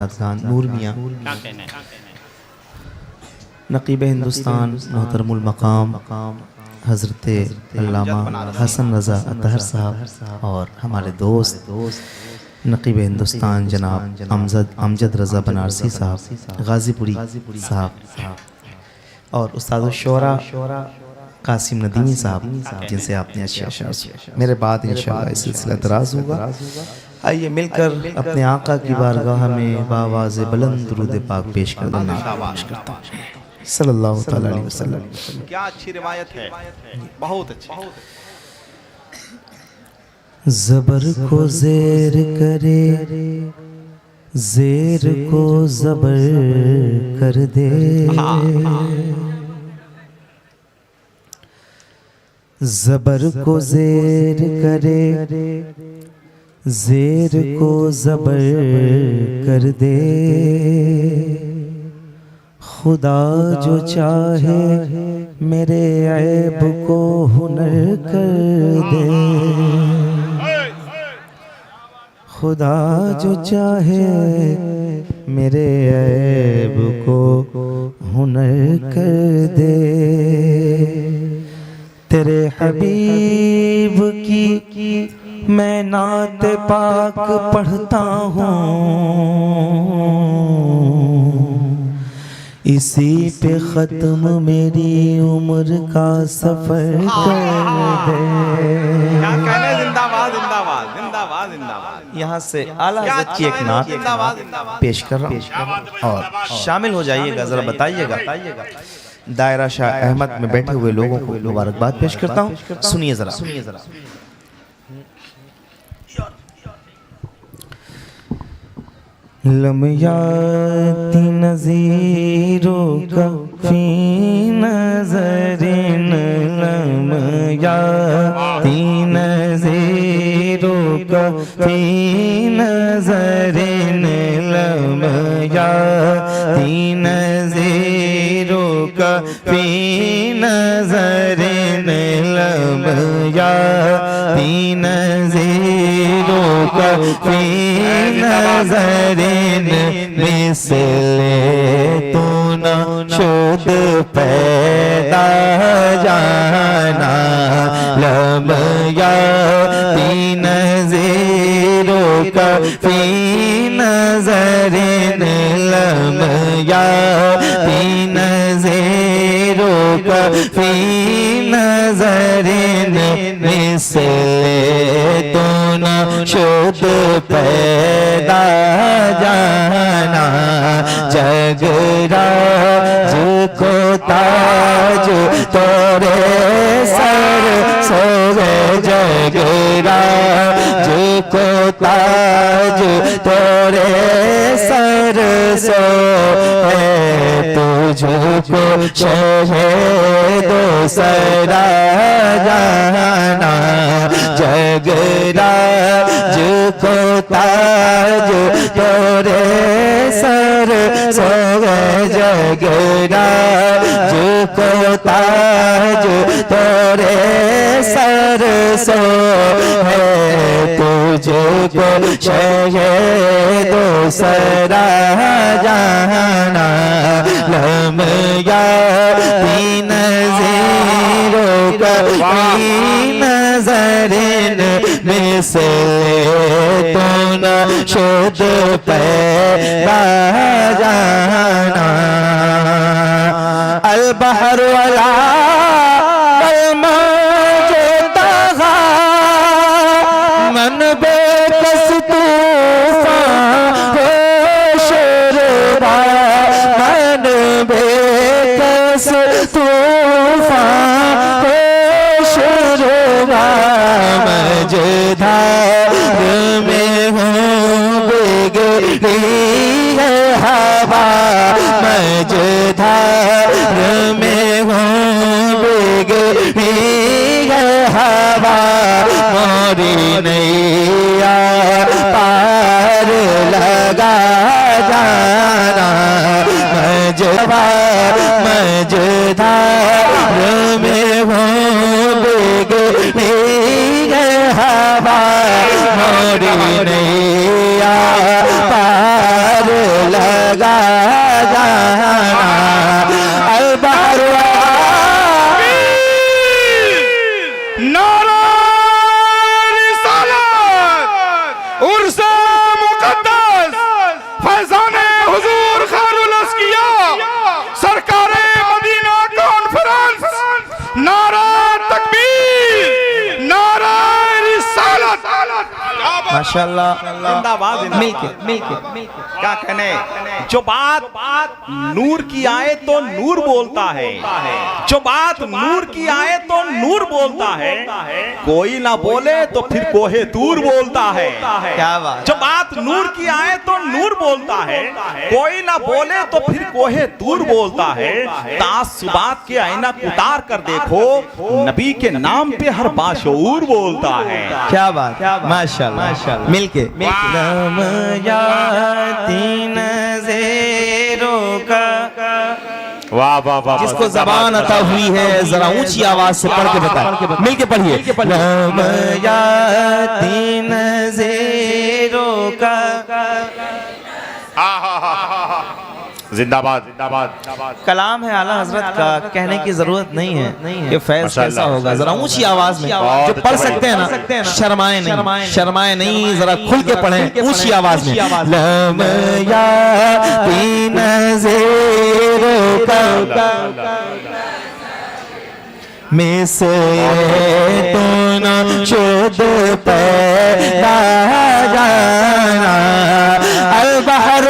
खान नूर मियाँ नकीब हिंदुस्तान मोहतरमुल मकाम हज़रत अल्लामा हसन रज़ा अतहर साहब और हमारे दोस्त नकीब हिंदुस्तान जनाब अमजद रज़ा बनारसी साहब गाज़ीपुरी साहब और उस्ताद शोरा कासिम नदीमी साहब जिनसे आपने अच्छे अशार मेरे बाद इंशाअल्लाह इस सिलसिला दराज होगा। आइए मिलकर अपने आका की बारगाह में बावाज़ बुलंद दुरूद पाक पेश कर देना करता हूं सल्लल्लाहु तआला अलैहि वसल्लम। क्या अच्छी रिवायत है, बहुत अच्छी। ज़बर को ज़ेर करे, ज़ेर को ज़बर कर दे, ज़बर को ज़ेर करे, ज़ेर को ज़बर कर दे, खुदा जो चाहे मेरे ऐब को हुनर कर दे, खुदा जो चाहे मेरे ऐब को हुनर कर दे। तेरे हबीब की मैं नात पाक पढ़ता हूँ, इसी पे ख़त्म मेरी उम्र का सफ़र कर दे। क्या कहने, जिंदाबाद जिंदाबाद जिंदाबाद जिंदाबाद। यहाँ से आला हज़रत की एक नात पेश कर रहा हूँ और शामिल हो जाइएगा, ज़रा बताइएगा। दायरा शाह अहमद में बैठे हुए लोगों को मुबारकबाद पेश करता हूँ, सुनिए ज़रा। लमयाती नज़ीरों का फी नज़रिन, लमयाती नज़ीरों का फी नज़रिन, लमयाती नज़ीरों का फी नज़रिन, लमयाती नज़ीरों का फी नज़रिन, मिसले तू न शुद पैदा जाना, लमयाती नज़ीरों का फी नज़रिन, लमयाती नज़ीरों का फी नज़रिन, मिसले तू न शुद पैदा जाना, जगराज को ताज तोरे सर सोवे, जगराज को ताज तोरे सर सोवे, तुझको शहीदो सरा जाना, जगराज को ताज तोरे सर सोवे, जगराज को ताज तोरे सर सोवे, तुझको शहीदो सरा जाना, लमयाती नज़ीरों का फी नज़रिन, मिसले तू न शुद पैदा जाना, अल बहर वाला मन बेकस तूफान हो शोरबा, मन बेकस तूफान हो शोरबा, मझधार में हूँ बिगड़ी है हवा, मझधार में हूँ बिगड़ी है हवा, मोरी नैया पार लगा जाना, मझधार में हूँ बिगड़ी है हवा, मोरी नैया पार लगा जाना अल बहर नारा रिसालत उर्स मुक़द्दस फैज़ाने हुजूर खैरुल अस्किया सरकारे मदीना कॉन्फ्रेंस नारा तकबीर नारा रिसालत माशाअल्लाह जिंदाबाद मिलके क्या कहने जो बात नूर की आए तो नूर बोलता है जो बात नूर की आए तो नूर बोलता है कोई ना बोले तो फिर कोहे दूर बोलता है क्या बात जो बात नूर की आए तो नूर बोलता है कोई ना बोले तो फिर कोहे दूर बोलता है तासुबात के आईना उतार कर देखो नबी के नाम पे हर बाशऊर बोलता है क्या बात माशाअल्लाह मिलके नाम याती नज़रों का वाह वाह वाह जिसको जबान अता हुई है जरा ऊंची आवाज से पढ़ के बताए मिलके पढ़िए नाम याती नज़रों का जिंदाबाद जिंदाबाद कलाम है आला हजरत का कहने की जरूरत नहीं है कि फैज कैसा होगा जरा ऊंची आवाज में जो पढ़ सकते हैं ना शर्माए नहीं जरा खुल के पढ़ें ऊंची आवाज में लम याती नज़रों का में से तो न शुद्ध पैदा जाना अल बहर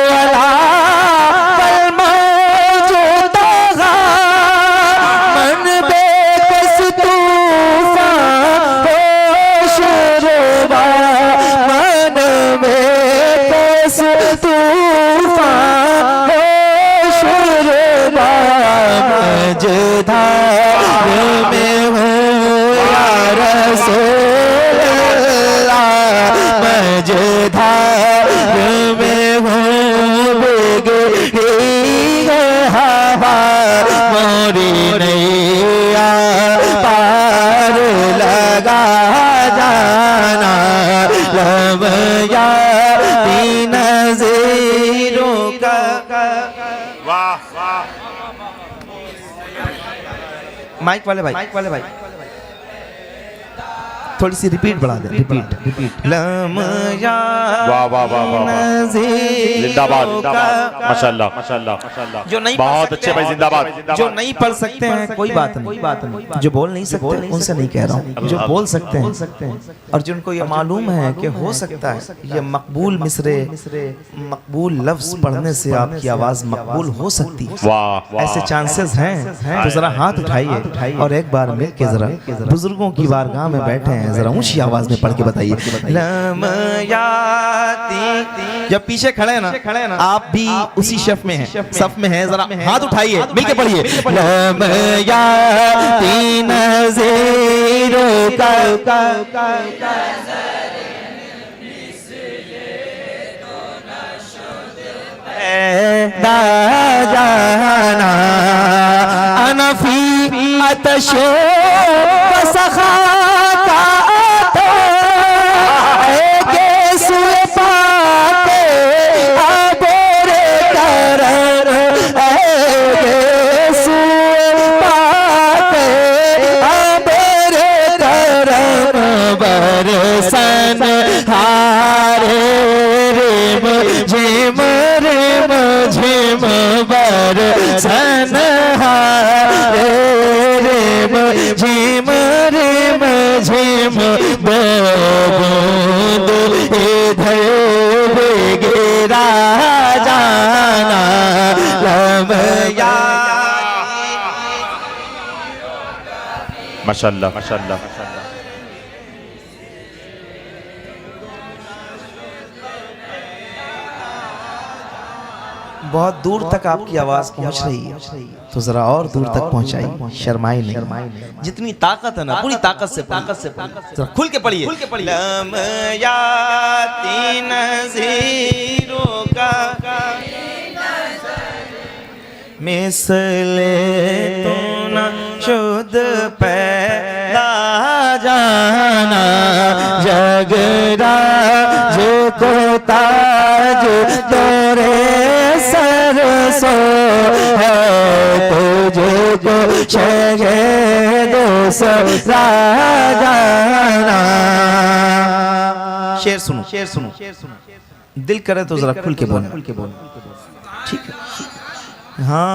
वाला माइक वाले भाई थोड़ी सी रिपीट बढ़ा दे रिपीट लम वाह वाह वाह वाह जिंदाबाद माशाल्लाह जो नहीं बहुत अच्छे भाई जिंदाबाद जो नहीं पढ़ सकते हैं कोई बात नहीं जो बोल नहीं सकते उनसे नहीं कह रहा हूँ जो बोल सकते हैं और जिनको ये मालूम है कि हो सकता है ये मकबूल मिसरे मकबूल लफ्ज पढ़ने से आपकी आवाज मकबूल हो सकती है वाह ऐसे चांसेस हैं तो जरा हाथ उठाइए और एक बार मिल के जरा बुजुर्गों की बारगाह में बैठे हैं जरा ऊंची आवाज में पढ़ के बताइए लम याती जब पीछे खड़े हैं ना आप भी उसी सफ में हैं जरा हाथ उठाइए मिलके पढ़िए लम याती नज़रों का जाना अनफी अतशो सखा माशाल्लाह बहुत दूर तक आपकी आवाज पहुंच रही है तो जरा और दूर तक पहुंचाई शर्माई नहीं जितनी ताकत है ना पूरी ताकत से जरा खुल के पढ़िए लम याती नज़रों का मिसले तो न शुद्ध पैदा जाना जगरा जो को ताज तोरे शगे दूसरा जाना। शेर सुनो, शेर सुनो, दिल करे तो जरा खुल के बोलना, ठीक है? हाँ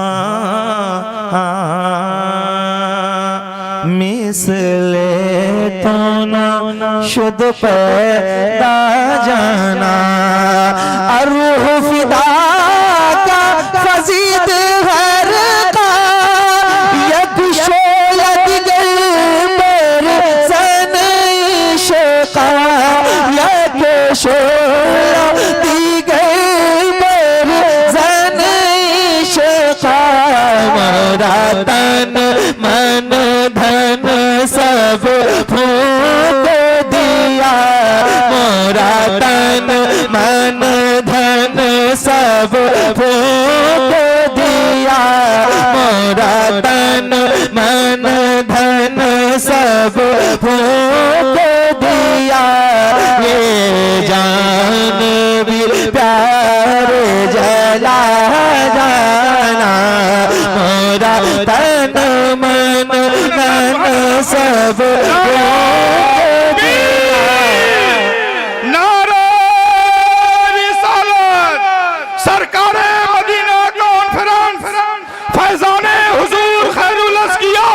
मिसले तो ना शुद्ध पैदा जाना, अरूह फिदा का फजीद हर का यक शोयद गल सन इश्क़ा, यक शोयद गल सन इश्क़ा, मेरा तन मन धन सब फूंक दिया, मोरा तन मन धन सब फूंक दिया, मोरा तन मन धन सब फूंक दिया, ये जान भी प्यार जला जाना, मोरा तन मन धन सब फूंक दिया। नारे रिसालत, सरकारे मदीना कॉन्फ्रेंस, फैजाने हुजूर खैरुल अस्किया,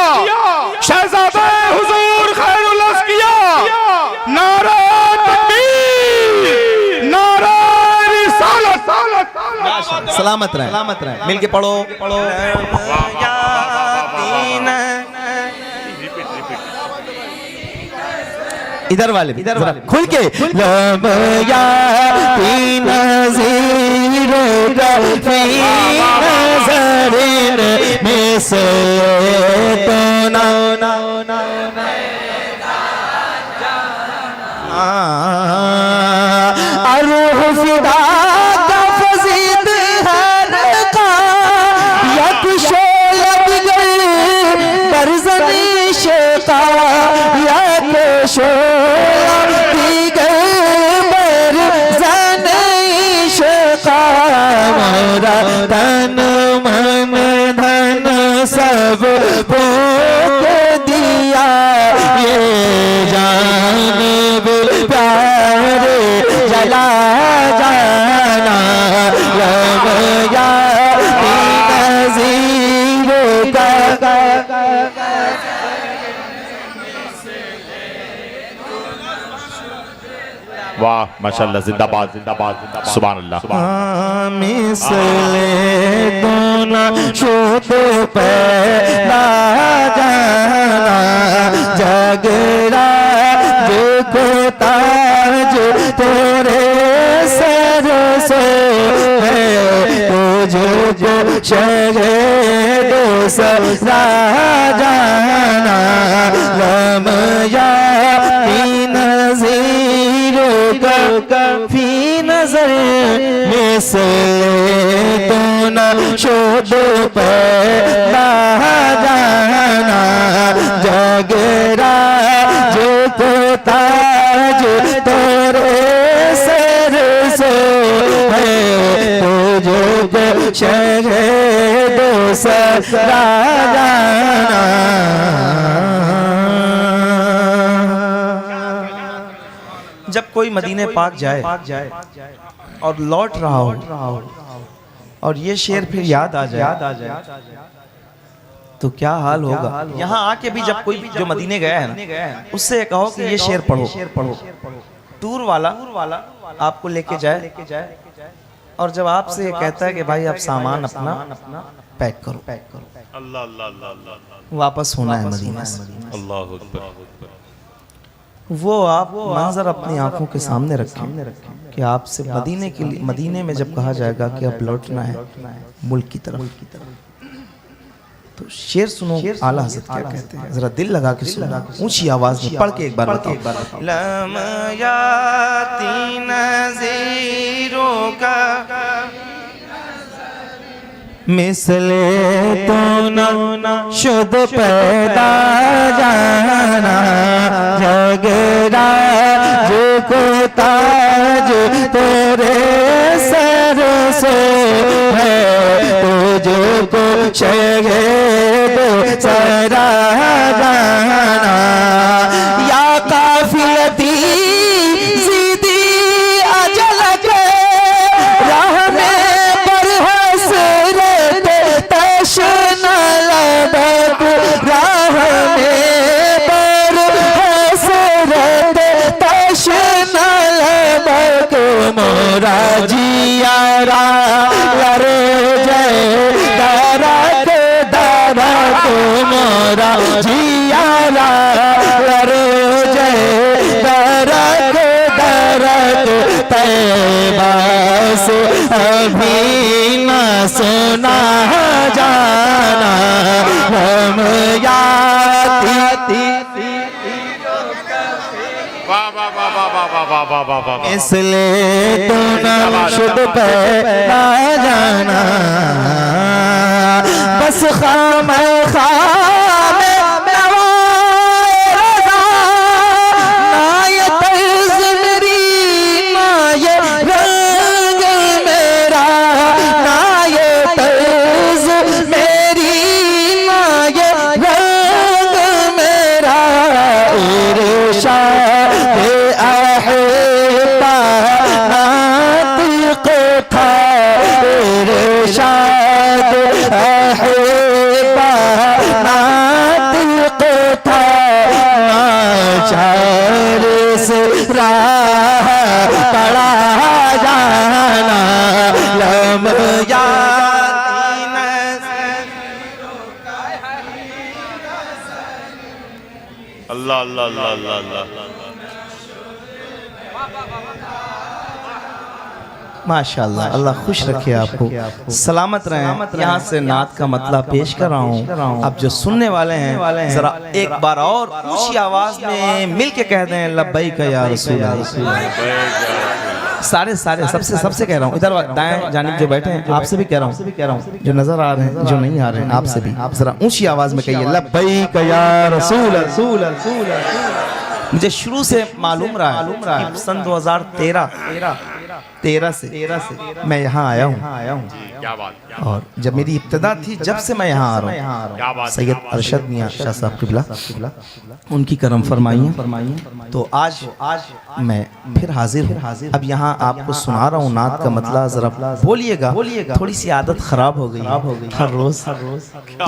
शहजादे हुजूर खैरुल अस्किया, नारे तकबीर, नारे रिसालत। सलामत रहे, मिल के पढ़ो, इधर वाले खुल के लब या नज़ीरो फी नज़रिन में से तो ना अरूह फिदा का फजीद हर का यक शोयद गल बरज़न इश्क़ा, यक शोयद गल बरज़न इश्क़ा, मेरा तन मन धन सब फूंक दिया, ये जान प्यार जला जाना, लब या नज़ीरो का वाह माशाअल्लाह, जिंदाबाद जिंदाबाद सुभान अल्लाह। मिसले दोना शुद्ध पैदा जाना, जगरा देखो ताज तेरे सर से है, तुझको शगे दूसरा जाना, लब या नज़ीरो का फी नज़र में से तो न शुद्ध पैदा जाना, जगरा जो को ताज तोरे सर से है, तुझको शगे दूसरा जाना। जब कोई मदीने पाक जाए और लौट रहा हो और ये शेर फिर याद आ जाए तो क्या हाल होगा। यहाँ आके भी जब कोई जो मदीने गया है ना, उससे कहो कि ये शेर पढ़ो। टूर वाला आपको लेके जाए और जब आपसे ये कहता है कि भाई आप सामान अपना पैक करो, अल्लाह अल्लाह अल्लाह, वापस होना है मदीना से, अल्लाह अकबर, वो आप मंजर अपनी आंखों के सामने रखें कि आपसे मदीने के लिए, मदीने में जब कहा जाएगा कि अब लौटना है मुल्क की तरफ, तो शेर सुनो आला हज़रत क्या कहते हैं, जरा दिल लगा के सुनो, ऊंची आवाज में पढ़ के एक बार बताओ। लम याती नज़ीरो का मिसले तो ना शुद्ध पैदा जाना, जगरा जो को ताज तेरे सर से है, तुझको शगे चरा जाना या काफिलती सीधी अजल के राह में बरहसरत तशना लबक राह में बरहसरत तशना लबक मोरा जियारा लरे जय दरक दरक मोरा जियारा लरे जय दरक दरक तैबा से अभी न सुना जाना हम याती वाह वाह वाह वाह वाह वाह वाह वाह वाह वाह। इसलिए तू न शुद्ध पे ना जाना बस खाम खाम नवाज़ा ना ये तर्ज़ मेरी ना ये रंग मेरा ना ये तर्ज़ मेरी ना ये रंग मेरा इरशाद अहिब्बा नातिक़ था इरशाद अहिब्बा नातिक़ था नाचार से राह पड़ा जाना लम यातीन अल्लाह अल्लाह अल्लाह अल्लाह अल्लाह। माशाअल्लाह अल्लाह खुश रखे आपको सलामत रहें। यहाँ से नात का मतलब पेश कर रहा हूँ। अब जो सुनने वाले हैं जरा एक बार और ऊंची आवाज में मिल के कह दें लब्बैक या रसूल अल्लाह। सारे सबसे कह रहा हूँ, इधर दाएं जानिब जो बैठे हैं आपसे भी कह रहा हूँ, जो नजर आ रहे हैं जो नहीं आ रहे हैं आपसे भी आप जरा ऊंची आवाज में कहिए लब्बैक या रसूल रसूल रसूल। मुझे शुरू से मालूम रहा है कि सन 2013 से मैं यहाँ आया हूँ क्या बात और जब मेरी इब्तिदा थी जब से मैं यहाँ आ रहा हूँ। सैयद अरशद मियां शाह साहब किबला उनकी करम फरमाइए। तो आज मैं फिर हाजिर हूँ। अब यहाँ आपको सुना रहा हूँ नात का मतलब जरा बोलिएगा। थोड़ी सी आदत खराब हो गई हर रोज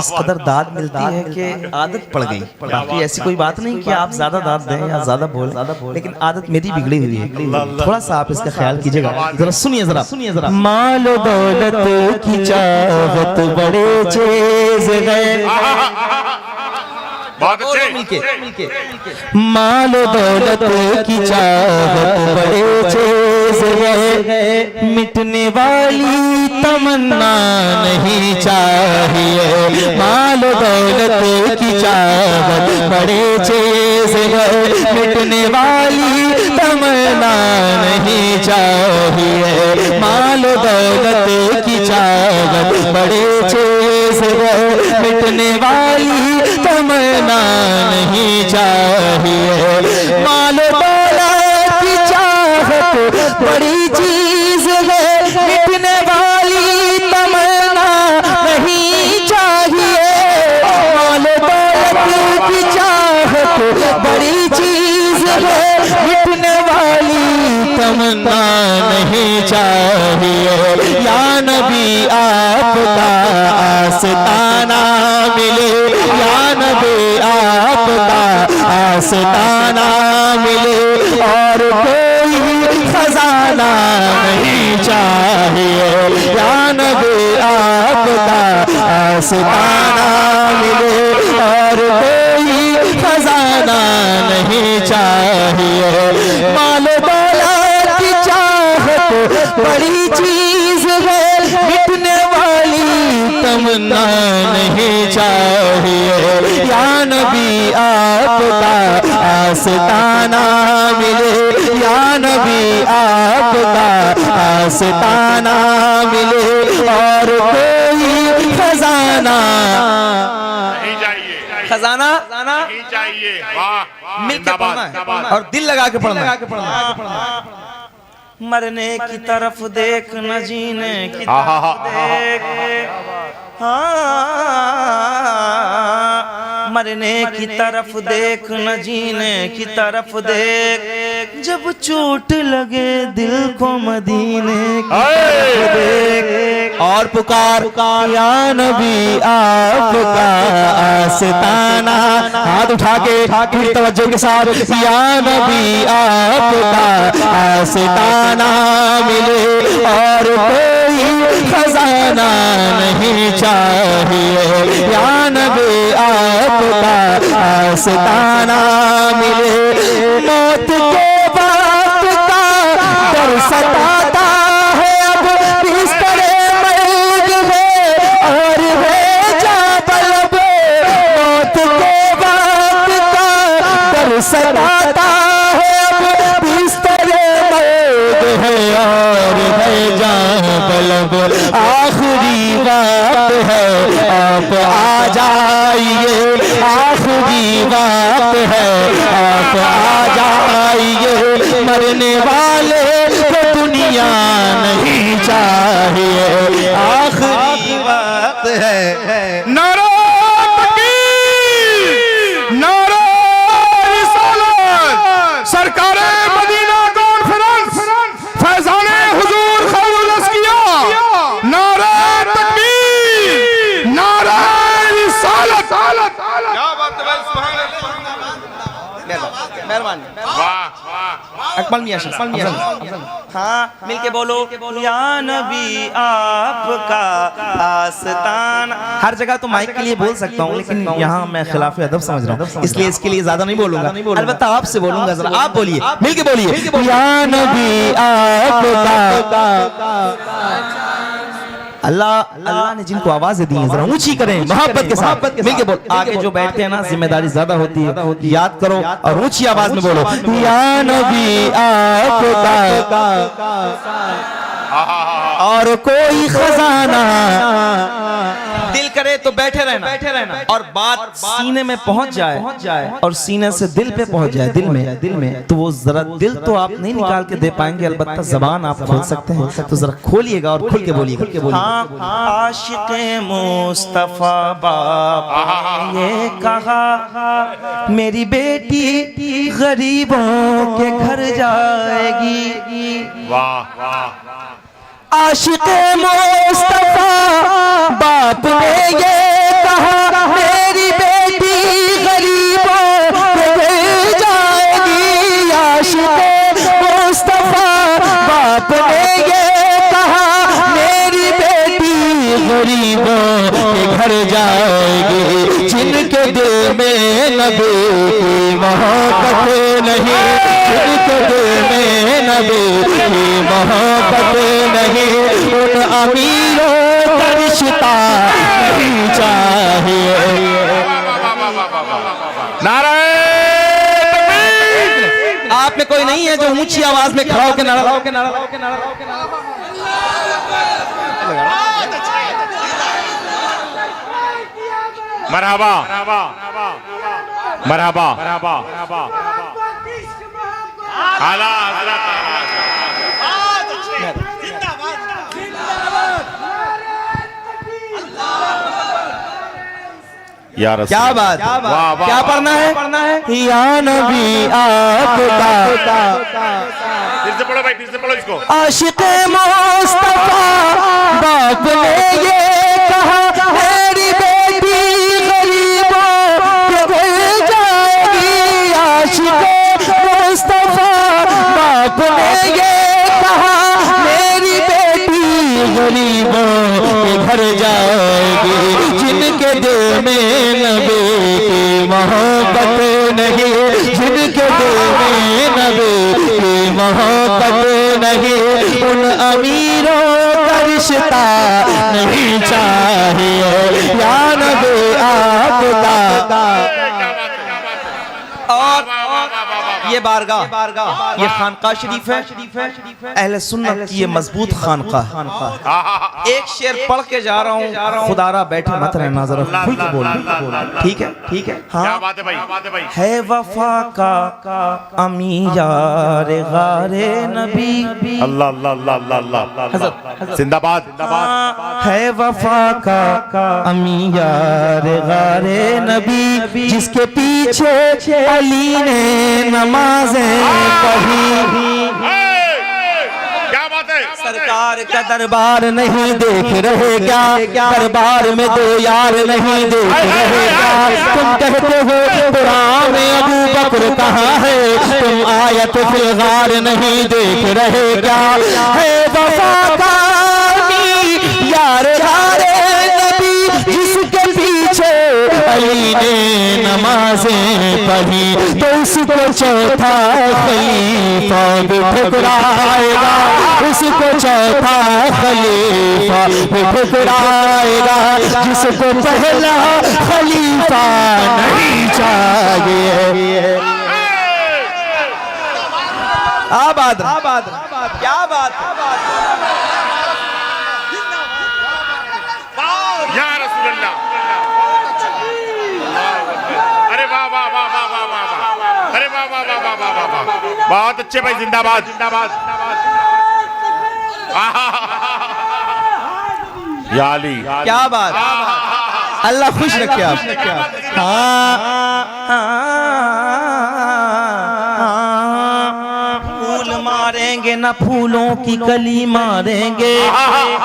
इस कदर दाद मिलती है कि आदत पड़ गई। बाकी ऐसी कोई बात नहीं कि आप ज्यादा दाद दें या ज्यादा बोलें, लेकिन आदत मेरी बिगड़ी हुई है। थोड़ा सा आप इसका ख्याल कीजिएगा। जरा सुनिए जरा माल दौलत की चाहत बड़े चीज है बहुत अच्छे मिलके माल दौलत की चाहत बड़े चीज है मिटने वाली तमन्ना नहीं चाहिए। माल दौलत की चाहत बड़े चीज है मिटने वाली तमन्ना नहीं चाहिए। माल दौलत की चाहत बड़े चीज है मिटने वाली तमन्ना नहीं चाहिए। माल दौलत की चाहत बड़ी चीज है मिटने वाली तमन्ना नहीं चाहिए। माल दौलत की चाहत बड़ी चीज है मिटने वाली तमन्ना नहीं चाहिए। या नबी आपका आस्ताना मिले या नबी आपका आस्ताना मिले और कोई खजाना नहीं चाहिए। या नबी आपका आस्ताना मिले और कोई खजाना नहीं चाहिए। माल दौलत की चाहत बड़ी चीज है मिटने वाली तमन्ना नहीं चाहिए। या नबी आपका आस्ताना मिले या नबी आपका आस्ताना मिले और कोई खजाना नहीं चाहिए खजाना नहीं चाहिए। वाह मिलके पढ़ना है और दिल लगा के पढ़ना है। मरने की तरफ देख न जीने की तरफ देख। हाँ मरने की तरफ देख न जीने की तरफ देख, जब चोट लगे दिल को मदीने की तरफ देख। और पुकार या नबी आपका आस्ताना, हाथ उठा के पूरी तवज्जो के साथ, या नबी आपका आस्ताना मिले और कोई खजाना नहीं चाहिए, या नबी आपका आस्ताना मिले। मौत के बाप का डर सताता है, अब बिस्तरे मर्ग है और भेजा बलब। मौत के बाप का डर सताता है, अब बिस्तरे मर्ग है और भेजा बलब। आखिरी बात है आप आ जाइए, आखिरी बात है आप आ जाइए, मरने वाले को दुनिया नहीं चाहिए, आखिरी बात है। नारा तकबीर, नारा रिसालत, सरकारे मदीना कॉन्फ्रेंस, फैजाने हुजूर खैरुल अस्किया, नारा तकबीर, नारा रिसालत। क्या बात है भाई, सुभान अल्लाह, मेहरबानी। अकमल मियां हाँ, मिलके बोलो, या नबी आपका आस्ताना। हर जगह तो माइक के लिए बोल सकता हूँ, लेकिन यहाँ मैं खिलाफ अदब समझ रहा हूँ, इसलिए इसके लिए ज्यादा नहीं बोलूंगा। अलबत्ता आपसे बोलूंगा, जरा आप बोलिए, मिलके बोलिए, या नबी आपका। अल्लाह ने जिनको आवाजें दी हैं जरा ऊंची करें, मोहब्बत के साथ मिलके बोल। आगे जो बैठते हैं ना, जिम्मेदारी ज्यादा होती है, याद करो और ऊंची आवाज में बोलो, या नबी आपका और कोई खजाना। दिल करे तो बैठे रहना और बात सीने में पहुंच जाए और सीने से दिल पे पहुंच जाए, दिल में तो वो जरा दिल तो आप नहीं निकाल के दे पाएंगे, अलबत्ता जबान आप खोल सकते हैं, तो जरा खोलिएगा और खुल के बोलिएगा। हाँ, आशिक़े मुस्तफा बाप ये कहा, मेरी बेटी गरीबों के घर जाएगी। वाह वाह, आशिक़े मुस्तफा बाप ने ये कहा, मेरी बेटी गरीबों के घर जाएगी। आशिक़े मुस्तफा बाप ने ये कहा, मेरी बेटी गरीबों के घर जाएगी। जिनके दिल में नबी की मोहब्बत नहीं, जिनके दिल में नबी की मोहब्बत नहीं, उन अमीरों का रिश्ता नहीं चाहिए। नारे तकबीर। आप में कोई नहीं है जो ऊंची आवाज में खड़ा होकर नारा मरहबा मरहबा मरहबा, आला या रसूल, क्या बात, क्या पढ़ना है? या नबी आपका। फिर से पढ़ो भाई, फिर से पढ़ो इसको। आशिक़े मुस्तफा बाप ने ये कहा, मेरी बेटी गरीबों के घर जाएगी। आशिक़े मुस्तफा बाप ने ये कहा, मेरी बेटी गरीबों के घर जाएगी। जिनके दिल में नबी की मोहब्बत नहीं, जिनके दिल में नबी की मोहब्बत नहीं, उन अमीरों का रिश्ता नहीं चाहिए। या नबी आपका। और ये बारगाह ये खानका शरीफ है, अहले सुन्नत की ये मजबूत खानका। एक शेर पढ़ के जा रहा हूँ, खुदारा बैठे मत रहना, जरा खुल के बोल, ठीक है, ठीक है। हाँ, क्या बात है भाई, है वफा का अमी यार गारे नबी, अल्लाह अल्लाह अल्लाह अल्लाह अल्लाह, जिंदाबाद जिंदाबाद। है वफा का अमी यार गारे नबी, जिसके पीछे अली ने नमाजें पढ़ी। क्या बात है, सरकार का दरबार नहीं देख रहे क्या, दरबार में दो यार नहीं देख रहे क्या। तुम कहते हो कुरान में अबू बकर कहाँ है, तुम आयत फिल गार नहीं देख रहे क्या। है वफा का यार गारे नबी, जिसके पीछे अली ने नमाजें पढ़ी, तो उसको चौथा खलीफा भी ठुकराएगा, उसको चौथा खलीफा भी ठुकराएगा, जिसको पहला खलीफा नहीं चाहिए। आबाद आबाद, क्या बात, या रसूलुल्लाह। अरे वाह वाह वाह वाह वाह वाह, अरे वाह वाह वाह वाह वाह वाह, बहुत अच्छे भाई, जिंदाबाद जिंदाबाद। या अली, क्या बात, अल्लाह खुश रखे आप। फूल मारेंगे ना फूलों की कली मारेंगे,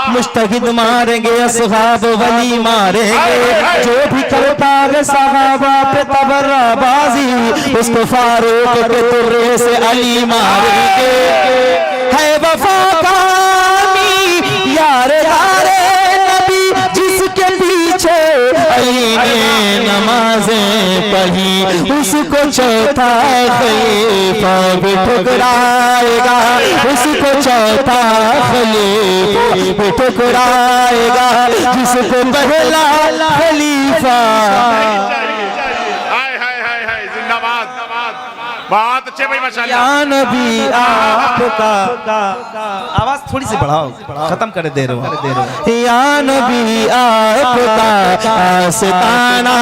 मुस्तहिद मारेंगे असहाब वली मारेंगे, जो भी करता है सहाबा पे तबर्राबाजी, उसको फारूक के तुर्रे से अली मारेंगे। है वफा का यार यारे नबी, जिसके पीछे अली ने नमाजें पढ़ी, उसको चौथा खलीफा भी ठुकराएगा, उसको चौथा खलीफा भी ठुकराएगा, जिसको पहला खलीफा। हाय हाय हाय हाय, जिंदाबाद, बहुत अच्छे भाई, माशाल्लाह। या नबी आपका, आवाज थोड़ी सी बढ़ाओ, खत्म कर दे रहे हो। या नबी आपका आस्ताना,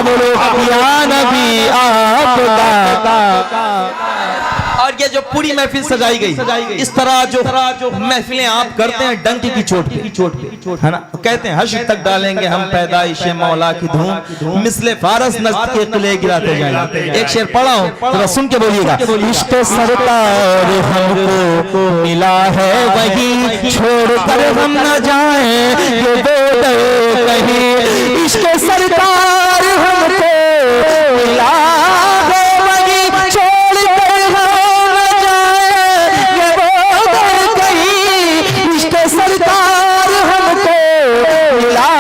बोलो या नबी आपका। और ये जो पूरी महफिल सजाई गई, इस तरह जो महफिलें आप करते हैं डंकी की चोट पे, है ना, कहते हैं हश्र तक डालेंगे हम पैदाइश मौला की धूम, मिसले फारस नज़्द के किले गिराते जाएंगे। एक शेर पढ़ा हूं, जरा सुन के बोलिएगा। इश्क सरकार हमको मिला है वही, छोड़ कर हम न जाएं ये बोले कहीं। इश्क सरकार हमको मिला है वही, छोड़ कर हम न जाएं ये बोले कहीं। इश्क सरकार हमको मिला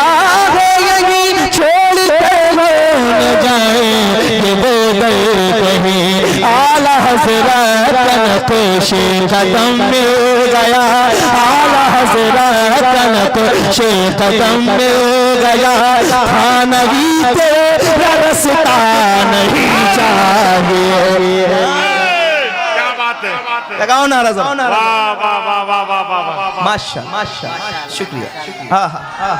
है यही, छोड़ कर हम न जाएं ये बोले कहीं। आला हज़रत नक़्श कदम मिल गया, आला हज़रत नक़्श कदम मिल गया, थानवी तेरा रास्ता नहीं चाहिए। क्या बात है, लगाओ नारा, वाह वाह वाह वाह वाह वाह वाह, माशा माशा, शुक्रिया। हाँ हाँ हाँ,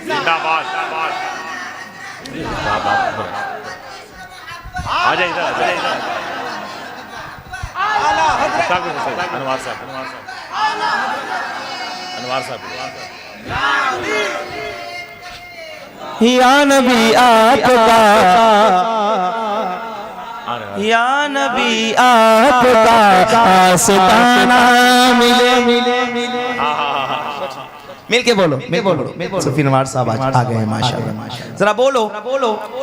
जिंदाबाद। आ जाइए इधर, आ जाइए इधर। अनवार साहब, अनवार साहब। या नबी आपका, या नबी आपका आस्ताना मिले मिले मिले। मिल के बोलो, मिल बोलो। सुफी नवार साहब आज आ गए हैं, माशाल्लाह। जरा बोलो,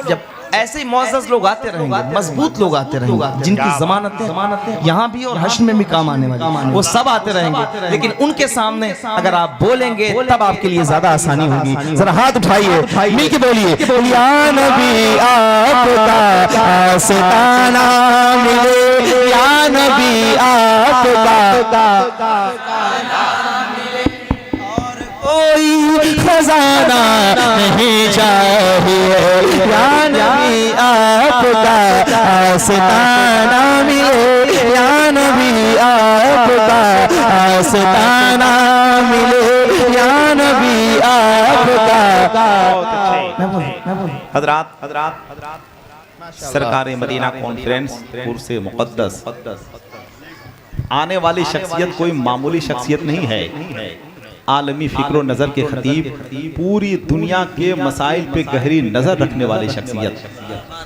जब ऐसे मौजज़ लोग आते रहेंगे, मजबूत लोग आते रहेंगे, जिनकी जमानतें यहाँ भी और हश्र में भी काम आने वाली, वो सब आते रहेंगे, लेकिन उनके सामने अगर आप बोलेंगे तब आपके लिए ज्यादा आसानी होगी। जरा हाथ उठाइए, मिल के बोलिए, या नबी आपका आस्ताना मिले, या नबी आपका। कोई खजाना नहीं चाहिए, या नबी आपका आस्ताना मिले, या नबी आपका आस्ताना मिले, या नबी आपका। हजरात सरकार मदीना कॉन्फ्रेंस कुर्स मुक़द्दस, आने वाली शख्सियत कोई मामूली शख्सियत नहीं है। आलमी फिक्र नज़र के खतीब, पूरी दुनिया के मसाइल पे गहरी नज़र रखने वाली शख्सियत,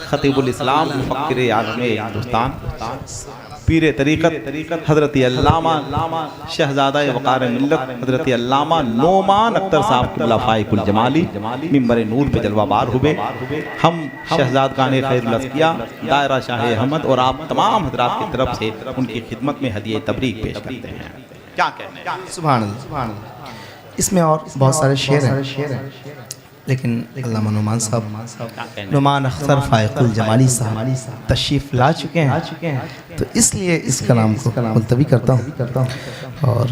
खतीबुल इस्लाम मुफक्किर आलम हिंदुस्तान, पीर तरीक़त हज़रत अल्लामा शहज़ादा वक़ार मिल्लत हज़रत अल्लामा नोमान अख्तर साहब क़िबला फ़ाइकुल जमाली मिंबर नूर पे जलवाबार हुए। हम शहज़ाद खाने खैरुल अज़किया दायरा शाह अहमद और आप तमाम हज़रात की तरफ से उनकी खिदमत में हदिया तबरीक पेश करते हैं। क्या कहने हैं? सुभान अल्लाह। इसमें और बहुत सारे शेर हैं, लेकिन अल्लामा नुमान साहब, नुमान अख्तर फ़ाइकुल जमाली साहब तशरीफ़ ला चुके हैं, तो इसलिए इस कलाम को मुलतवी करता हूँ। और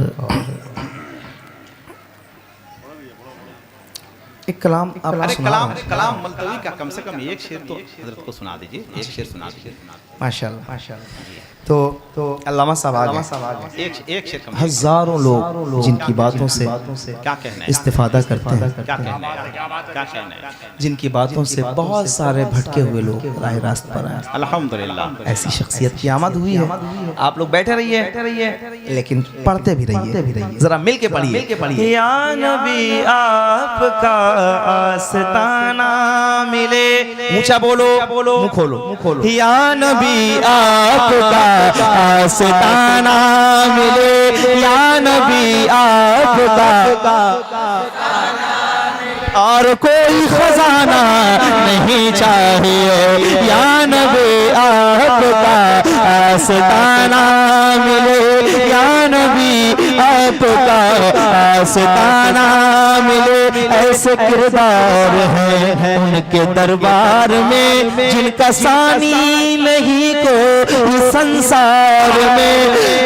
एक कलाम आप कलाम मुलतवी का कम से कम एक शेर तो हज़रत को सुना दीजिए, एक शेर सुना दीजिए। माशाअल्लाह। तो अल्लामा साहब आ गए। एक शेर कम। हज़ारों लोग जिनकी बातों से क्या कहना है? इस्तिफादा करते हैं, क्या कहना है? जिनकी बातों से बहुत सारे भटके हुए लोग राह रास्त पर आए। अल्हम्दुलिल्लाह, ऐसी शख्सियत की आमद हुई है। आप लोग बैठे रहिए, लेकिन पढ़ते भी रहिए, जरा मिल के पढ़िए। या नबी आपका आस्ताना मिले, ऊंचा बोलो, मुंह खोलो। या नबी आपका आस्ताना मिले, या नबी आपका, और कोई खजाना नहीं चाहिए, या नबी आपका आस्ताना मिले, या नबी आपका आस्ताना मिले। ऐसे किरदार हैं उनके दरबार में जिनका सानी नहीं कोई संसार में,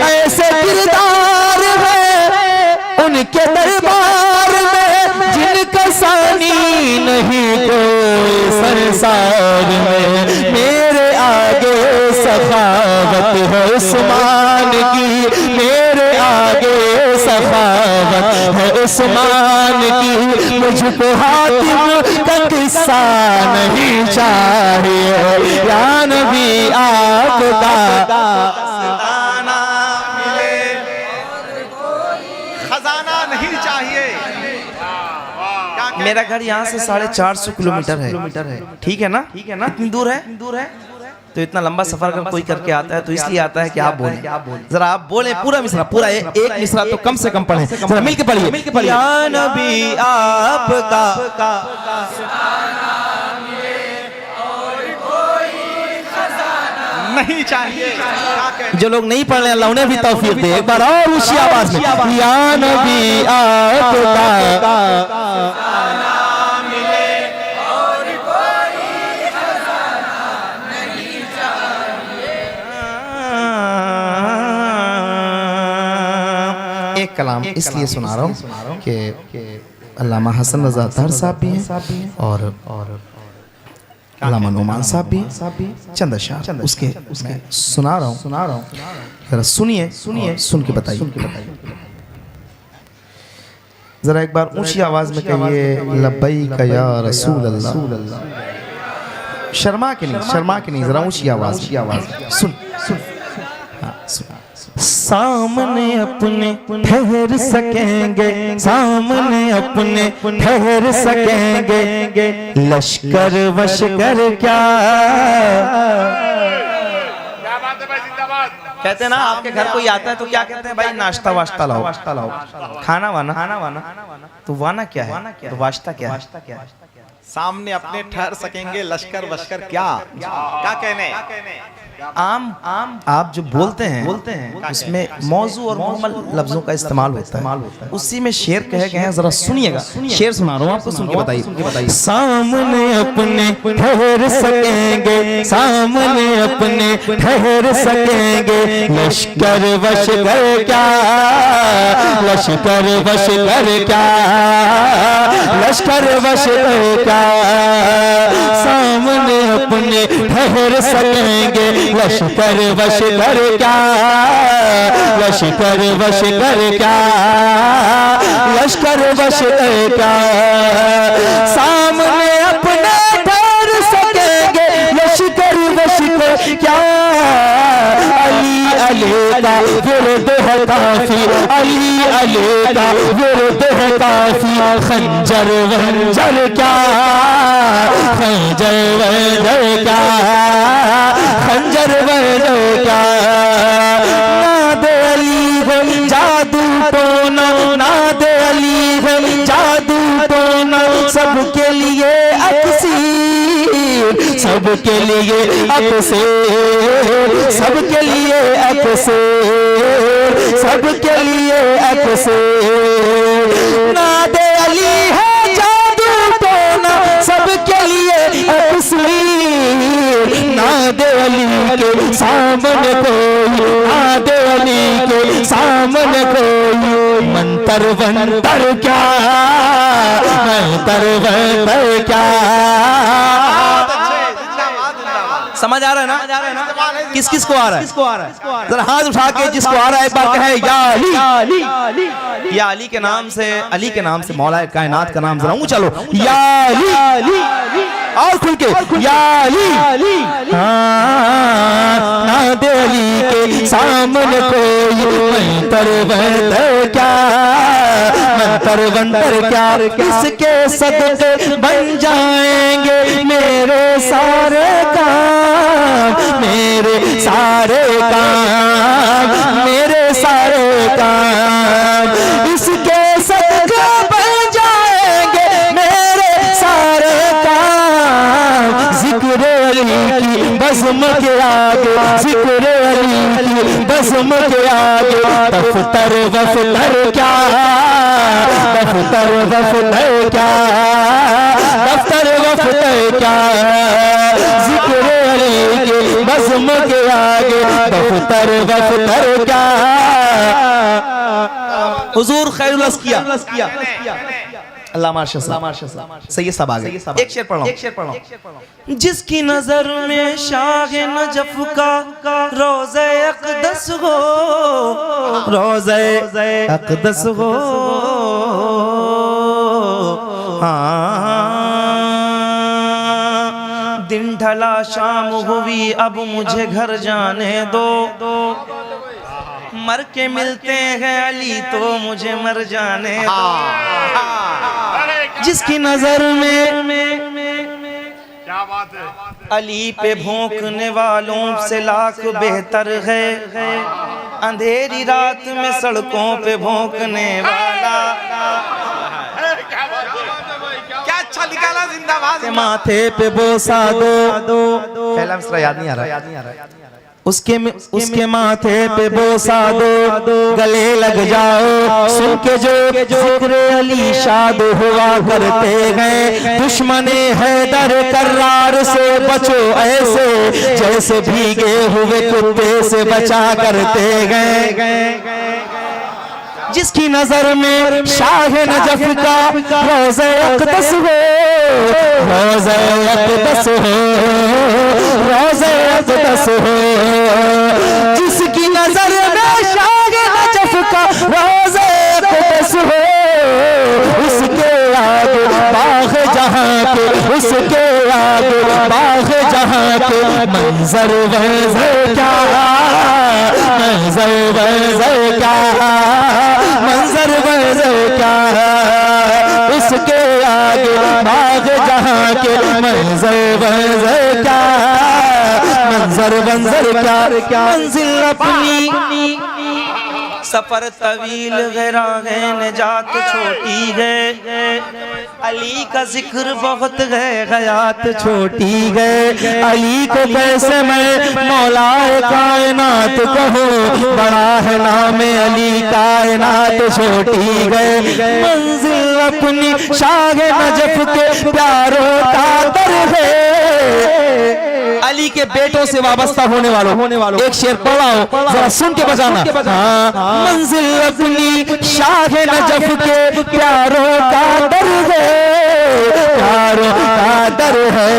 ऐसे किरदार हैं उनके दरबार में जिनका सानी नहीं कोई संसार में। मेरे आगे सखावत है उस्मान की, मेरे आगे सखावत है उस्मान की, मुझको हातिम का किस्सा नहीं चाहिए, या नबी आपका खजाना नहीं चाहिए। मेरा घर यहाँ से 450 किलोमीटर है, ठीक है ना? इतनी दूर है। तो इतना लंबा सफर अगर कोई करके आता है तो इसलिए आता है कि आप बोलें, जरा आप बोलें पूरा मिसरा, पूरा एक मिसरा तो कम से कम पढ़ें, जरा मिल के पढ़िए। या नबी आपका नहीं चाहिए। जो लोग नहीं पढ़ रहे हैं अल्लाह उन्हें भी तौफीक दे। एक बार और ऊंची आवाज में, या नबी आपका एक कलाम इसलिए सुना रहा हूँ कि अल्लामा हसन रज़ा अतहर साहब भी हैं और अल्लामा नुमान साहब भी हैं। चंद अशार उसके सुना रहा हूँ, जरा सुनिए, सुन के बताइए। जरा एक बार ऊंची आवाज में कहिए, लब्बैक या रसूल अल्लाह। शर्मा के नहीं, जरा ऊंची आवाज सुन। सामने अपने ठहर सकेंगे, सामने अपने ठहर सकेंगे, लश्कर वशकर क्या। बात है भाई, जिंदाबाद। कहते हैं ना, आपके घर कोई आता है तो क्या कहते हैं भाई, नाश्ता वाश्ता लाओ, खाना वाना। तो वाना क्या है, तो वाश्ता क्या है? सामने अपने ठहर सकेंगे, लश्कर वश्कर क्या कहने। आम आप जो बोलते हैं उसमें मौजू और मुहम्मल लफ्जों का इस्तेमाल होता है, उसी में शेर कहे गए हैं। जरा सुनिएगा, शेर सुना रहा हूँ आपको, सुन के बताइए। सामने अपने ठहर सकेंगे, सामने अपने ठहर सकेंगे, लश्कर वश्कर क्या। लश्कर वश कर क्या, लश्कर वश कर क्या, सामने अपने ठहर सकेंगे लश्कर वश कर क्या, लश्कर वश कर क्या, लश्कर वश कर क्या, सामने अपने ठहर सकेंगे लश्कर वश कर क्या। अली अली का विरुद्ध है काफी, अली अली का विरुद्ध है काफी, खंजर वंजर क्या, खंजर वंजर क्या, खंजर वंजर क्या। नादे अली है जादू टोना, नादे अली है जादू टोना, सबके लिए अक्सीर, सबके लिए अक्सीर, सबके लिए अक्सीर, सबके लिए अक्सीर। नादे अली है जादू टोना, सबके लिए अक्सीर। नादे अली के सामने कोई, नादे अली के सामने कोई मंतर वंतर क्या, मंतर वंतर क्या। समझ आ रहा है ना, किस किस को आ रहा है? जरा हाथ उठा के जिसको आ रहा है एक बार कहे या अली। या अली के नाम से, अली के नाम से मौला कायनात का नाम जरा ऊंचा लो, या अली, और खुल के या अली। नादे अली के सामने कोई मंतर वंतर क्या, मंतर वंतर क्या। किसके सदके बन जाएंगे मेरे सारे काम, मेरे सारे काम, मेरे सारे काम। इसके सदके बन जाएंगे मेरे सारे काम। जिक्र अली की बज़्म के आगे, जिक्र अली की बज़्म के आगे दफ्तर वफ्तर क्या, दफ्तर वफ्तर क्या, दफ्तर वफ्तर क्या। जिक्र अली के बज़्म के आगे दफ्तर वफ्तर क्या। हुजूर खैरुल अज़किया अल्लाह माशाअल्लाह सही सब आगे एक शेर पढ़ो, एक शेर पढ़ो। जिसकी नजर में शाह नजफ का रोज़े अक़दस हो, रोज़े अक़दस हो। हाँ दिन ढला शाम हुई अब मुझे घर जाने दो, मर के मिलते हैं अली तो मुझे मर जाने दो। जिसकी नजर में क्या बात है, अली पे भोंकने वालों से लाख बेहतर है अंधेरी रात में सड़कों पे भोंकने वाला। क्या अच्छा निकाला, जिंदाबाद। माथे पे बोसा दो, पहला मिसरा याद नहीं आ रहा, याद नहीं आ रहा। उसके माथे पे बोसा दो, गले लग जाओ सुन के जो जिक्र अली शाद हुआ करते हैं। दुश्मने हैदर कर्रार से बचो ऐसे, जैसे भीगे हुए कुत्ते से बचा करते हैं। जिसकी नजर में शाह नजफ का रोज़े अक़दस हो, रोज़े अक़दस हो, रोज़े अक़दस हो। जिसकी नजर में शाह नजफ का रोज़े अक़दस हो, उसके आगे बाग़ जहां के, उसके आगे बाग़ जहां के मंजर वज़र क्या, मंजर वज़र क्या, मंजर वज़र क्या। उसके आगे बाग़ जहां के मंजर वज़र क्या, मंजर वंजर क्या। मंजिल अपनी सफर तवील है, राहें निजात छोटी है। अली का जिक्र बहुत है, हयात छोटी है। अली को कैसे मैं मौलाए कायनात कहूँ, बड़ा है नाम अली कायनात छोटी है। मंजिल अपनी शाह नजफ के प्यारों का दर है, अली के बेटों से वाबस्ता होने वालों एक शेर पढ़ाओ, जरा सुन के बजाना। हाँ, मंजिल अपनी शाह नजफ के प्यारों का दर है, प्यारों का दर है,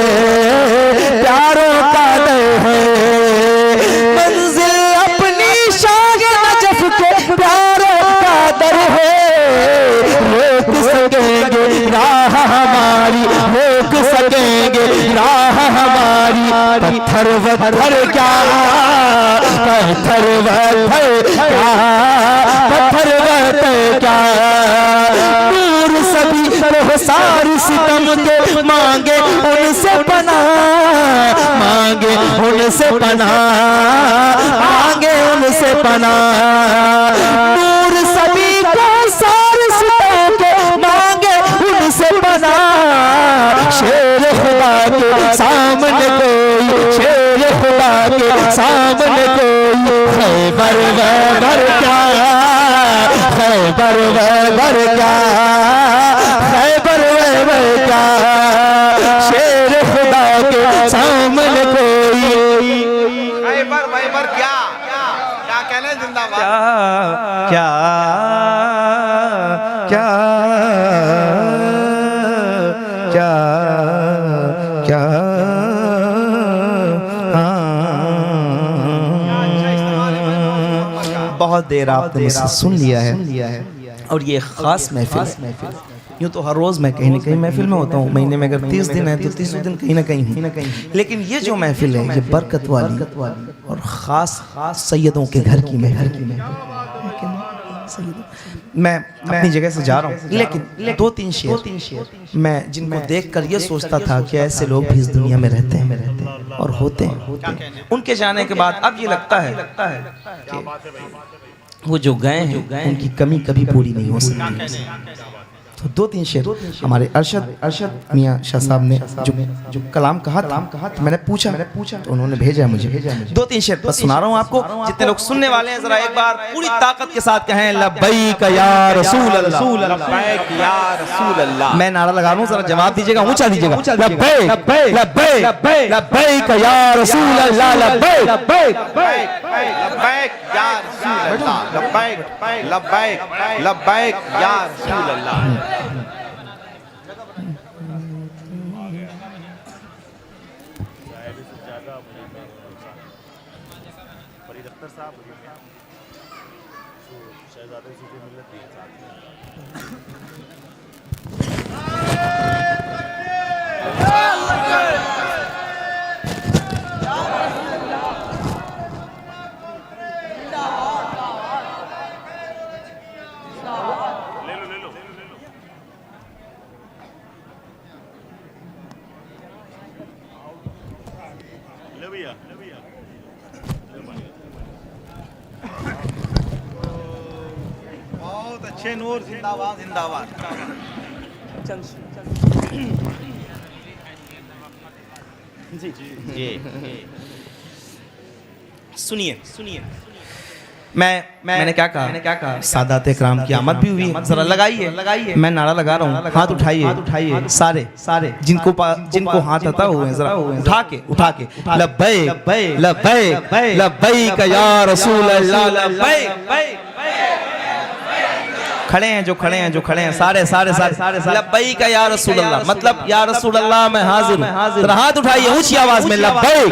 प्यारों का दर है। मंजिल अपनी शाह नजफ के प्यारों का दर है, रोक सकेंगे राह हमारी, रोक सकेंगे राह हमारी। पत्थर वत्थर क्या, पत्थर वत्थर क्या, पत्थर वत्थर क्या। दूर सभी सारी सितम के मांगे उनसे पनाह, मांगे उनसे पनाह, मांगे उनसे पनाह। दूर सभी को सारी सितम के मांगे उनसे पनाह। शेर खुदा के सामने कोई, शेर खुदा के सामने कोई खैबर वैबर क्या, खैबर वैबर क्या, खैबर वैबर क्या। शेर खुदा के सामने कोई खैबर वैबर क्या, क्या कहने जिंदाबाद। क्या क्या क्या क्या बहुत देर आपने मुझसे सुन लिया है और ये खास महफिल है। यूँ तो हर रोज़ मैं कहीं ना कहीं महफिल में होता हूँ, महीने में अगर 30 दिन है तो 30 दिन कहीं ना कहीं हूँ। लेकिन ये जो महफिल है ये बरकत वाली और ख़ास सैयदों के घर की महफिल। मैं अपनी जगह से जा रहा हूँ, लेकिन 2-3 शेर मैं जिनको देखकर ये सोचता था कि ऐसे लोग भी इस दुनिया में रहते हैं और होते हैं। उनके जाने के बाद अब ये लगता है कि वो जो गए हैं उनकी कमी कभी पूरी नहीं हो सकती। तो 2-3 शेर हमारे अरशद मियाँ शाह साहब ने जो कलाम कहा था, मैंने पूछा तो उन्होंने भेजा मुझे 2-3 शेर बस सुना रहा हूँ आपको। जितने लोग सुनने वाले हैं जरा एक बार पूरी ताकत के साथ कहें लब्बैक या रसूल अल्लाह, लब्बैक या रसूल अल्लाह। मैं नारा लगा रहा हूँ, जरा जवाब दीजिएगा, ऊंचा दीजिएगा। लब्बैक लब्बैक लब्बैक या रसूल अल्लाह, लब्बैक लब्बैक या रसूल अल्लाह, लब्बैक लब्बैक लब्बैक या रसूल अल्लाह। बहुत अच्छे नूर, जिंदाबाद जिंदाबाद। जी सुनिए मैंने क्या कहा, सादात इकराम की आमद भी हुई है, जरा लगाइए। मैं नारा लगा रहा हूँ, हाथ उठाइए सारे जिनको हाथ आता हुए हैं, जरा उठा के लब्बैक लब्बैक लब्बैक या रसूल अल्लाह, लब्बैक। खड़े हैं सारे लब्बैक या रसूल अल्लाह, मतलब या रसूल अल्लाह मैं हाजिर हूँ। हाथ उठाइए ऊंची आवाज में, लब्बैक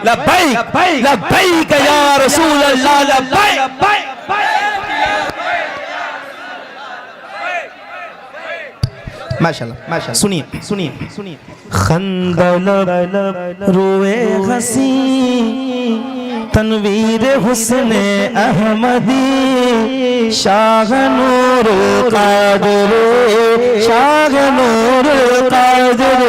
लब्बैक लब्बैक या रसूल अल्लाह, लब्बैक। माशाल्लाह सुनिए। खंदल रोए हसी तनवीर हुस्ने अहमदी, शाह नूर कादिर, शाह नूर कादिर।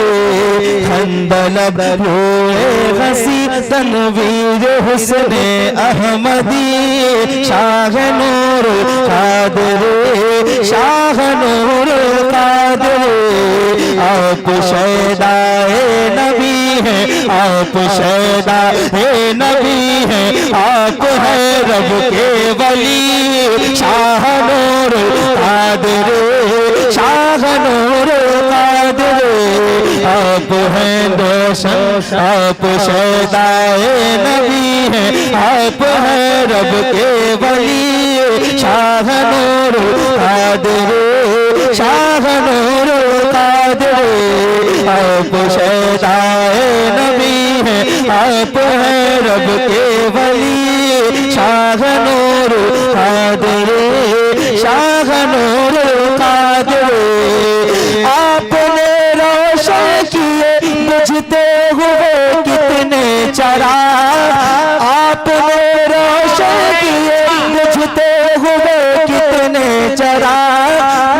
खंदल रोए हसी तनवीर हुस्ने अहमदी, शाह नूर कादिर, शाह नूर कादिर। आप शैदाए नबी हैं, आप शैदाए नबी हैं, आप है रब के वली, शाह नूर कादिर, शाह नूर कादिर। आप हैं दो रोशन आप शहदाए नबी हैं, आप हैं रब के वली। शाह नूर कादिर, शाह नूर कादिर, आप शहदाए नबी हैं, आप हैं रब के वली। शाह नूर कादिर, शाह नूर कादिर, आपने रोशन किए बुझते हुए कितने चराग। आपने रोशन किए बुझते हुए कितने चराग,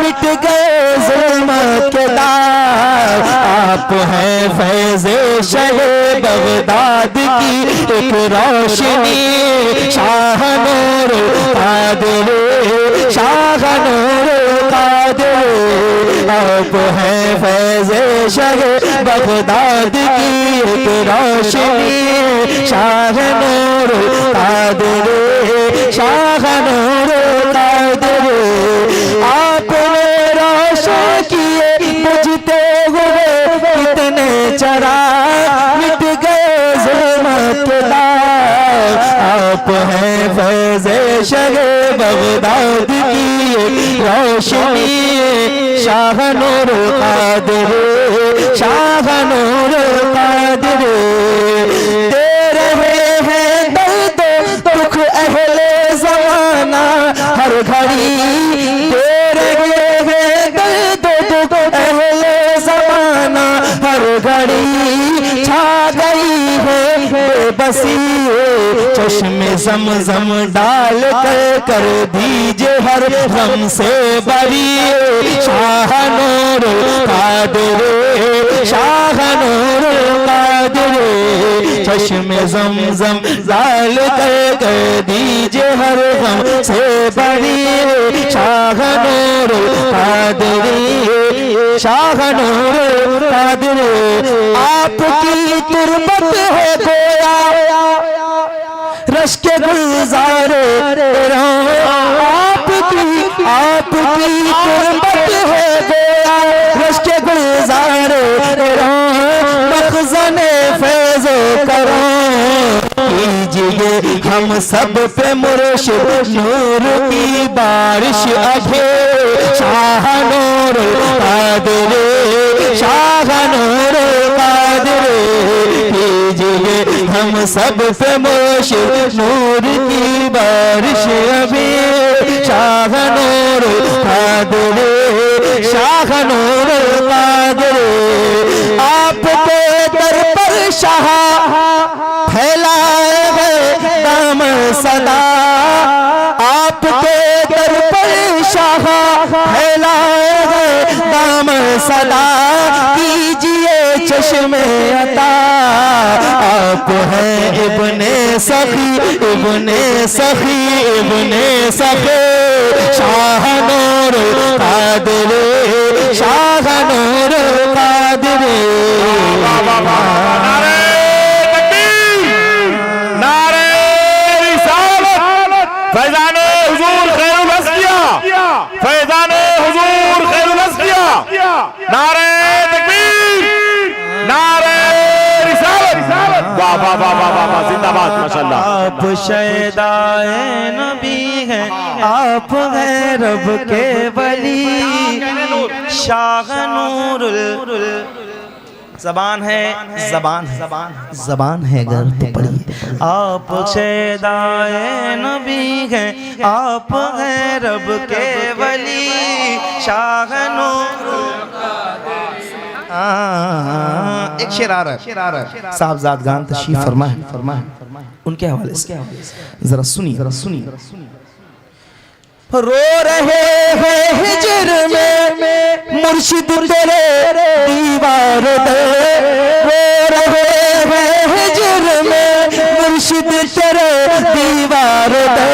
मिट गए ज़ुल्मत के दाग। आप हैं फैज़े शहे बगदाद की एक रोशनी। शाह नूर कादिर, शाह नूर कादिर, आप हैं फैज़े शहे बगदाद की एक रोशनी। शाह नूर कादिर, शाह नूर कादिर, आपने रोशन किए बुझते हुए कितने चराग, मिट गए ज़ुल्मत के दाग। आप हैं फैज़े शहे बगदाद की एक रोशनी। शाह नूर कादिर, शाह नूर कादिर, दे रहे हैं दर्द दुख अहले ज़माना हर घड़ी। दे रहे हैं दर्द दुख अहले ज़माना हर घड़ी। छा गई है बेबसी चश्मे ज़मज़म डाल कर दीजिए हर गम से बरी। शाह नूर कादिर, शाह नूर कादिर, चश्मे ज़मज़म डाल कर दीजिए हर गम से बरी। शाह नूर कादिर, शाह नूर कादिर, आपकी तुरबत है गोया रश के गुलज़ारे आपकी तुरबत है गोया रश के गुलज़ारे मखज़ने फैज़ो करो। कीजिए हम सब पे मुर्शिद नूर की बारिश अधे। शाह नूर कादिर, शाह नूर कादिर, कीजिए हम सब पे मुर्शिद नूर की बारिश अभी। शाह नूर कादिर, शाह नूर कादिर, आपके दर पर शाह फैलाए है दामन सदा। आपके दर पर शाह फैलाए है दामन सदा। कीजिए चश्मे अता, आप हैं इब्ने सखी, इब्ने सखी, इब्ने सखे। शाह नूर कादिर, शाह नूर कादिर, नारे तकबीर, नारे रिसालत, फैज़ाने हुजूर खैरुल असकिया, फैज़ाने हुजूर खैरुल असकिया। नारे तकबीर, नारे रिसालत। वाह वाह वाह वाह वाह, जिंदाबाद माशाअल्लाह। आप शहदाए नबी हैं, आप हैं रब के वली। शाह नूरुल ज़बान है, ज़बान है, ज़बान है अगर तो पढ़िए। आप शहदाए नबी हैं, आप हैं रब के वली। शाह नूरुल एक शेर आ रहा है, साहबजादगान तशरीफ फरमा है, उनके हवाले से जरा सुनिए। रो रहे हैं हिजर में मुर्शिद तेरे दीवार दे। रो रहे हैं हिजर में मुर्शिद तेरे दीवार दे।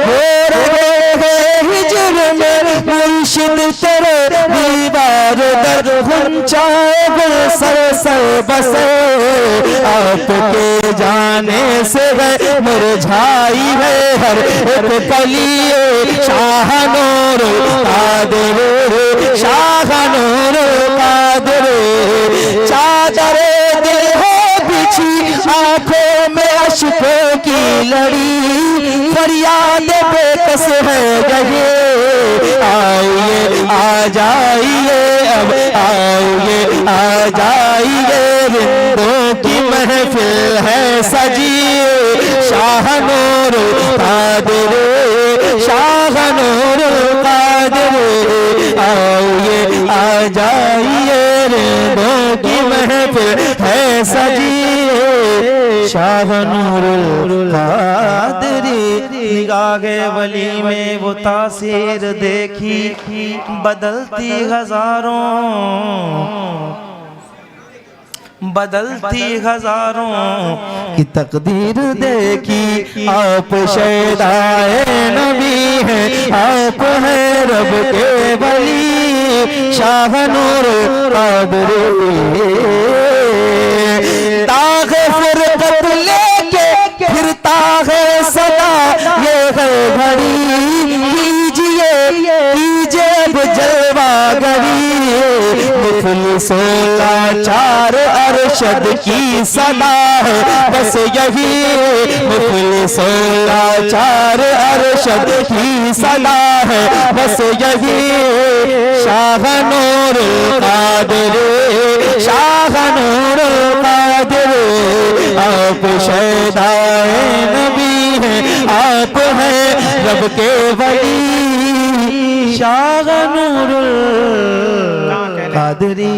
रो रहे हैं हिजर में मुर्शिद तेरे दीवार दर। गुंचाए गुल सर बसे, आपके जाने से है मुरझाई है हर एक कली। शाह नूर कादिर, शाह नूर कादिर, चादर दिल यही आइए आ जाइए, अब आइए आ जाइए, रिंदों की महफिल है सजी, शाह नूर कादिर, शाह नूर कादिर, आइए आ जाइए, रिंदों की महफिल है सजी, शाह नूर कादिरी। निगाहे वली में वो तासीर देखी, बदलती हजारों, बदलती हजारों की तकदीर देखी। आप शहदाए नबी हैं, आप हैं रब के वली, शाह नूर कादिरी। दाग फुरकत लेके फिरता है सदा, ये है घड़ी, कीजिए कीजिए जलवा गरी, मुखलिसों लाचार अरशद की सदा है बस यही, मुखलिसों लाचार अरशद की सदा है बस यही, शाह नूर कादिर, शाह नूर कादिर। आप शहदाए नबी हैं, आप हैं रब के वली, शाह नूर कादिरी।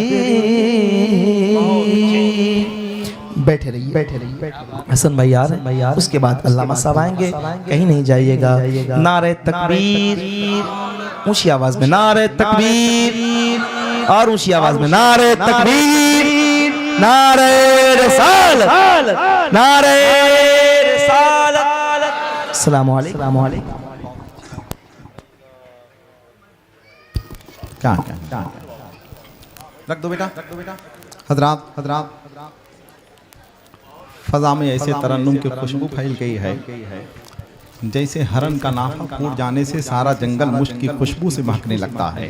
बैठे रहिए, बैठे रहिए। हसन भाई यार, उसके बाद अल्लामा साहब आएंगे, कहीं नहीं जाइएगा। नारे तकबीर, ऊंची आवाज में नारे तकबीर, और ऊंची आवाज में नारे तकबीर, नारे रिसालत, नारे रिसालत। अस्सलामु अलैकुम, अस्सलामु अलैकुम। क्या रख दो बेटा, रख दो बेटा। हजरात, हजरात, फजा में ऐसे तरन्नुम की खुशबू फैल गई है जैसे हरन का नाफा फूट जाने से सारा जंगल मुश्क की खुशबू से महकने लगता है।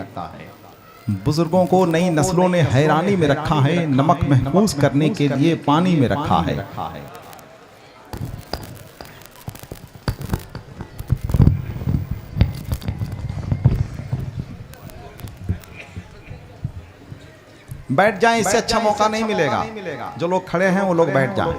बुजुर्गों को नई नस्लों ने हैरानी में रखा है, नमक महफूज करने के लिए पानी में रखा है। बैठ जाएं, इससे अच्छा मौका नहीं मिलेगा। जो लोग खड़े हैं वो लोग बैठ जाएं।